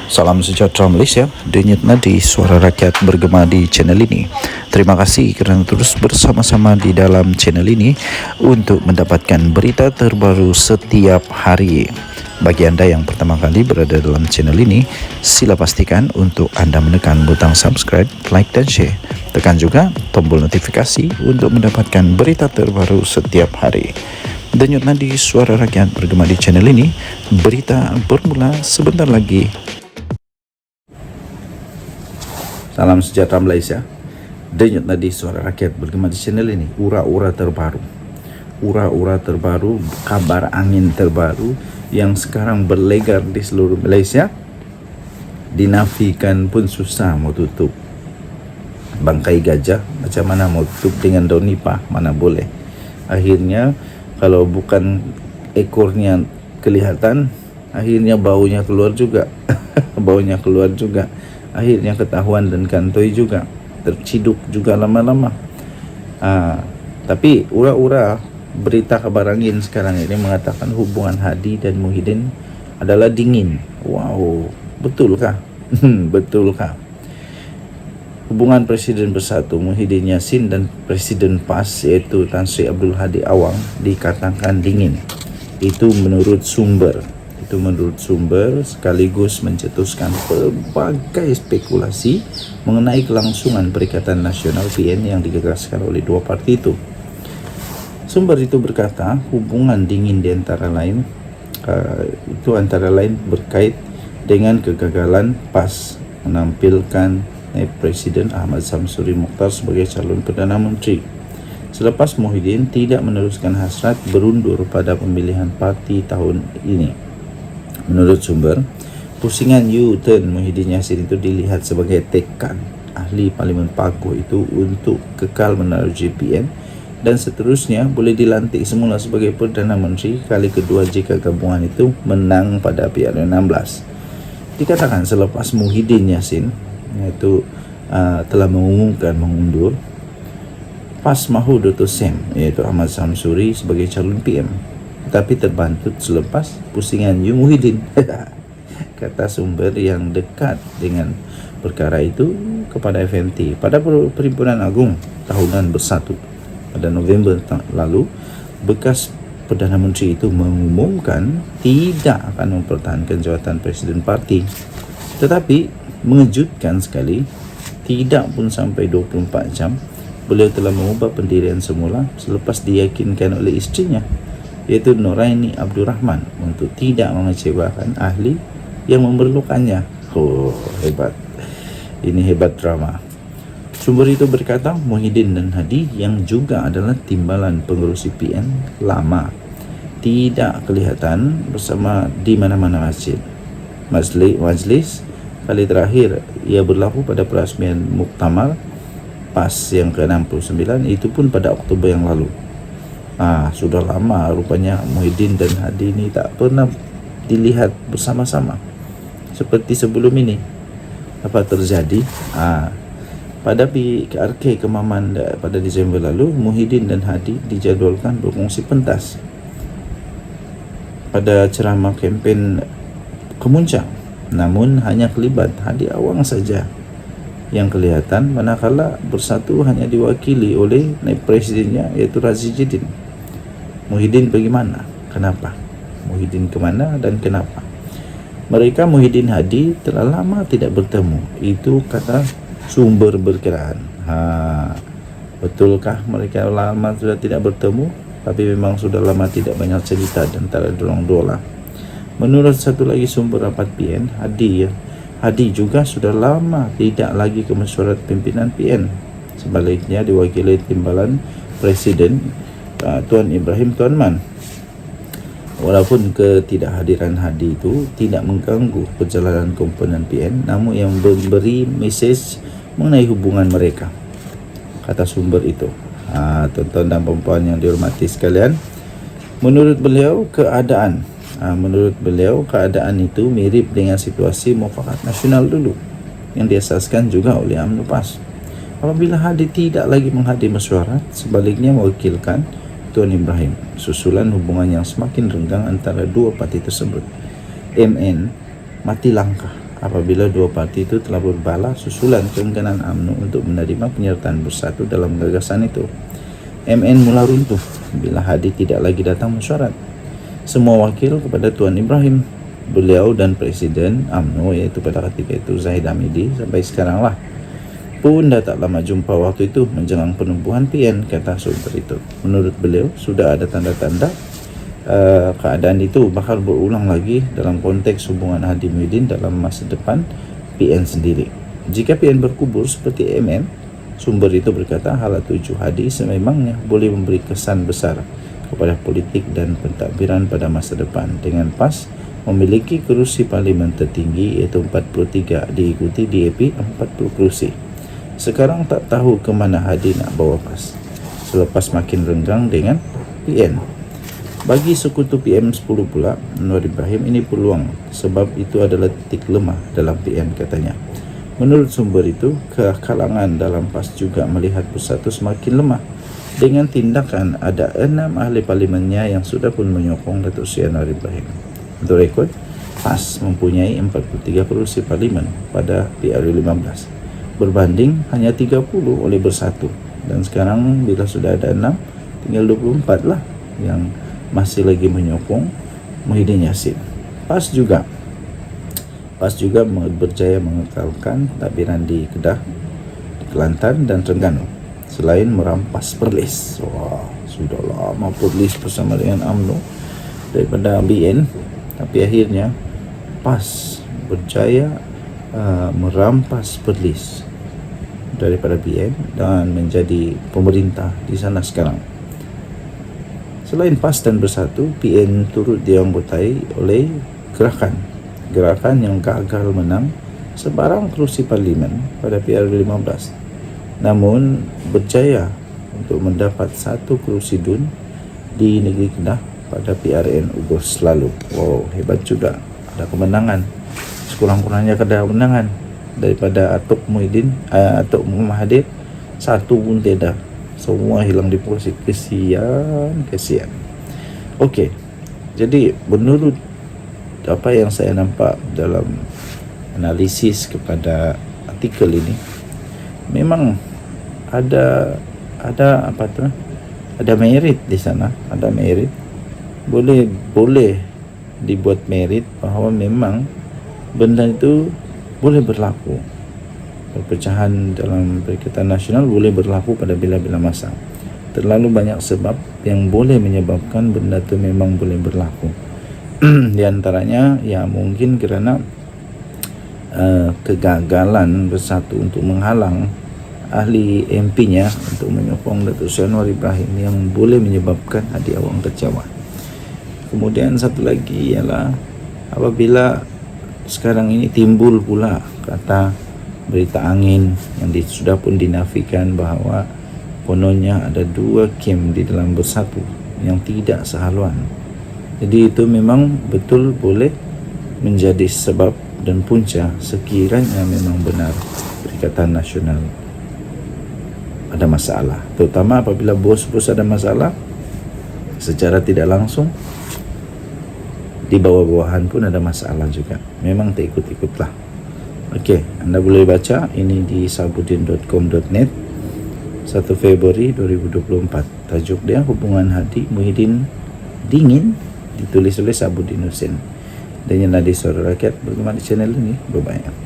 Salam sejahtera Malaysia, denyut nadi suara rakyat bergema di channel ini. Terima kasih kerana terus bersama-sama di dalam channel ini untuk mendapatkan berita terbaru setiap hari. Bagi anda yang pertama kali berada dalam channel ini, sila pastikan untuk anda menekan butang subscribe, like dan share. Tekan juga tombol notifikasi untuk mendapatkan berita terbaru setiap hari. Denyut nadi suara rakyat bergema di channel ini, berita bermula sebentar lagi. Salam sejahtera Malaysia. Denyut nadi suara rakyat bergema di channel ini. Ura-ura terbaru, kabar angin terbaru yang sekarang berlegar di seluruh Malaysia. Dinafikan pun susah mau tutup. Bangkai gajah macam mana mau tutup dengan daun nipah, mana boleh. Akhirnya kalau bukan ekornya kelihatan, akhirnya baunya keluar juga. Akhirnya ketahuan dan kantoi juga, terciduk juga lama-lama. Tapi ura-ura berita kabar angin sekarang ini mengatakan hubungan Hadi dan Muhyiddin adalah dingin. Wow, betulkah? Betulkah? Hubungan Presiden Bersatu Muhyiddin Yassin dan Presiden PAS iaitu Tan Sri Abdul Hadi Awang dikatakan dingin. Itu menurut sumber sekaligus mencetuskan pelbagai spekulasi mengenai kelangsungan Perikatan Nasional PN yang digagaskan oleh dua parti itu. Sumber itu berkata hubungan dingin di antara lain berkait dengan kegagalan PAS menampilkan Presiden Ahmad Samsuri Mokhtar sebagai calon Perdana Menteri selepas Muhyiddin tidak meneruskan hasrat berundur pada pemilihan parti tahun ini. Menurut sumber, pusingan U-turn Muhyiddin Yassin itu dilihat sebagai tekad ahli Parlimen Paguh itu untuk kekal menerusi PN dan seterusnya boleh dilantik semula sebagai Perdana Menteri kali kedua jika gabungan itu menang pada PRN16. Dikatakan selepas Muhyiddin Yassin iaitu telah mengumumkan mengundur, PAS mahu Dr. Sam iaitu Ahmad Samsuri sebagai calon PM, tetapi terbantut selepas pusingan U Muhyiddin. Kata sumber yang dekat dengan perkara itu kepada FMT. Pada Perhimpunan Agung Tahunan Bersatu pada November lalu, bekas Perdana Menteri itu mengumumkan tidak akan mempertahankan jawatan Presiden Parti. Tetapi mengejutkan sekali, tidak pun sampai 24 jam beliau telah mengubah pendirian semula selepas diyakinkan oleh istrinya iaitu Noraini Abdul Rahman untuk tidak mengecewakan ahli yang memerlukannya. Oh, hebat. Ini hebat drama. Sumber itu berkata Muhyiddin dan Hadi yang juga adalah timbalan pengurusi PN lama tidak kelihatan bersama di mana-mana majlis. Kali terakhir ia berlaku pada perasmian Muktamar PAS yang ke-69, itu pun pada Oktober yang lalu. Sudah lama rupanya Muhyiddin dan Hadi ini tak pernah dilihat bersama-sama seperti sebelum ini. Apa terjadi? Pada PRK Kemaman pada Disember lalu, Muhyiddin dan Hadi dijadualkan berkongsi pentas pada ceramah kempen Kemuncak, namun hanya kelibat Hadi Awang saja yang kelihatan, manakala Bersatu hanya diwakili oleh naib presidennya iaitu Razi Jidin. Muhyiddin bagaimana? Kenapa? Muhyiddin kemana dan kenapa? Mereka Muhyiddin Hadi telah lama tidak bertemu. Itu kata sumber berkiraan. Betulkah mereka lama sudah tidak bertemu? Tapi memang sudah lama tidak banyak cerita di antara dorong dua. Menurut satu lagi sumber rapat PN, Hadi juga sudah lama tidak lagi ke mesyuarat pimpinan PN. Sebaliknya diwakili timbalan Presiden Tuan Ibrahim Tuan Man. Walaupun ketidakhadiran Hadi itu tidak mengganggu perjalanan komponen PN, namun yang memberi mesej mengenai hubungan mereka, kata sumber itu. Tuan-tuan dan puan yang dihormati sekalian, menurut beliau keadaan itu mirip dengan situasi Mufakat Nasional dulu yang diasaskan juga oleh UMNO PAS. Apabila Hadi tidak lagi menghadiri mesyuarat, sebaliknya mewakilkan Tuan Ibrahim, susulan hubungan yang semakin renggang antara dua parti tersebut. MN mati langkah apabila dua parti itu telah berbala susulan keengganan UMNO untuk menerima penyertaan bersatu dalam gagasan itu. MN mula runtuh bila Hadi tidak lagi datang mesyuarat. Semua wakil kepada Tuan Ibrahim, beliau dan Presiden UMNO iaitu pada ketika itu Zahid Hamidi sampai sekarang lah pun dah tak lama jumpa waktu itu menjelang penubuhan PN, kata sumber itu. Menurut beliau sudah ada tanda-tanda keadaan itu bakal berulang lagi dalam konteks hubungan Hadi Muhyiddin dalam masa depan PN sendiri. Jika PN berkubur seperti MN, sumber itu berkata hala tuju Hadi sememangnya boleh memberi kesan besar kepada politik dan pentadbiran pada masa depan dengan PAS memiliki kerusi parlimen tertinggi iaitu 43 diikuti DAP 40 kerusi. Sekarang tak tahu ke mana Hadi nak bawa PAS selepas makin renggang dengan PN. Bagi sekutu PM10 pula, Anwar Ibrahim, ini peluang sebab itu adalah titik lemah dalam PN, katanya. Menurut sumber itu, kalangan dalam PAS juga melihat Bersatu semakin lemah dengan tindakan ada 6 ahli parlimennya yang sudah pun menyokong Datuk Seri Anwar Ibrahim. Untuk rekod, PAS mempunyai 43 kerusi parlimen pada PRU15 berbanding hanya 30 oleh Bersatu, dan sekarang bila sudah ada 6 tinggal 24 lah yang masih lagi menyokong Muhyiddin Yassin. PAS juga berjaya mengekalkan tadbiran di Kedah, Kelantan dan Terengganu selain merampas Perlis. Wah, sudah lama Perlis bersama dengan UMNO daripada BN, tapi akhirnya PAS berjaya merampas Perlis daripada BN dan menjadi pemerintah di sana sekarang. Selain PAS dan Bersatu, PN turut dianggotai oleh gerakan yang gagal menang sebarang kerusi parlimen pada PR15, namun berjaya untuk mendapat 1 kerusi DUN di negeri Kedah pada PRN Ogos lalu. Wow, hebat juga, ada kemenangan. Sekurang-kurangnya ada kemenangan daripada Atok Muhyiddin, Atok Mahathir, 1 pun tidak. Semua hilang di posisi. Kesian. Okey, jadi menurut apa yang saya nampak dalam analisis kepada artikel ini, memang ada merit di sana, ada merit. Boleh dibuat merit bahawa memang benda itu boleh berlaku. Perpecahan dalam Perikatan Nasional boleh berlaku pada bila-bila masa. Terlalu banyak sebab yang boleh menyebabkan benda itu memang boleh berlaku. Di antaranya ya mungkin kerana kegagalan Bersatu untuk menghalang ahli MP-nya untuk menyokong Datuk Seri Anwar Ibrahim yang boleh menyebabkan Hadi Awang kecewa. Kemudian satu lagi ialah apabila sekarang ini timbul pula kata berita angin yang sudah pun dinafikan bahawa kononnya ada 2 kem di dalam Bersatu yang tidak sehaluan. Jadi itu memang betul boleh menjadi sebab dan punca sekiranya memang benar Perikatan Nasional ada masalah, terutama apabila bos-bos ada masalah secara tidak langsung. Di bawah-bawahan pun ada masalah juga. Memang tak ikut-ikutlah. Okey, anda boleh baca ini di sabudin.com.net 1 Februari 2024. Tajuk dia hubungan Hadi Muhyiddin dingin, ditulis oleh Sabudin Hussein. Dan yang ada Suara Rakyat bergema di channel ini. Bye-bye.